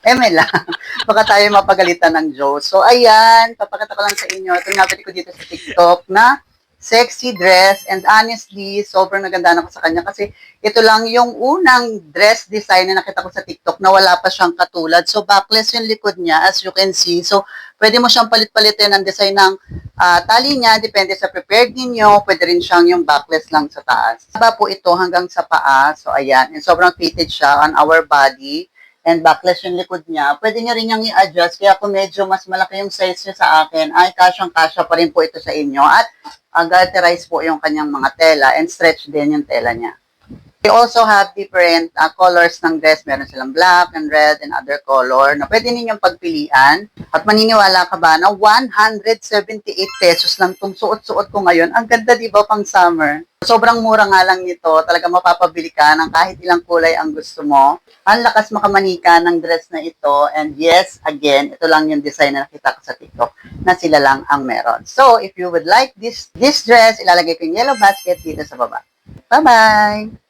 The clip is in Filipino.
Eme lang. Baka tayo mapagalitan ng Diyos. So, ayan, papakita ko lang sa inyo. Ito nabili ko dito sa TikTok na sexy dress. And honestly, sobrang naganda ako sa kanya kasi ito lang yung unang dress design na nakita ko sa TikTok na wala pa siyang katulad. So, backless yung likod niya, as you can see. So, pwede mo siyang palit-palitin ng design ng tali niya, depende sa prepared ninyo. Pwede rin siyang yung backless lang sa taas. Haba po ito hanggang sa paa. So, ayan. And sobrang fitted siya on our body. And backless yung likod niya. Pwede niya rin niyang i-adjust. Kaya kung medyo mas malaki yung size niya sa akin, ay kasyang-kasya pa rin po ito sa inyo. At garterize po yung kanyang mga tela and stretch din yung tela niya. We also have different colors ng dress. Meron silang black and red and other color na pwede ninyong pagpilian. At maniniwala ka ba na 178 pesos lang itong suot-suot ko ngayon? Ang ganda, di ba, pang summer? Sobrang mura nga lang nito. Talaga mapapabili ka ng kahit ilang kulay ang gusto mo. Ang lakas makamanika ng dress na ito. And yes, again, ito lang yung design na nakita ko sa TikTok na sila lang ang meron. So, if you would like this dress, ilalagay ko yung yellow basket dito sa baba. Bye-bye!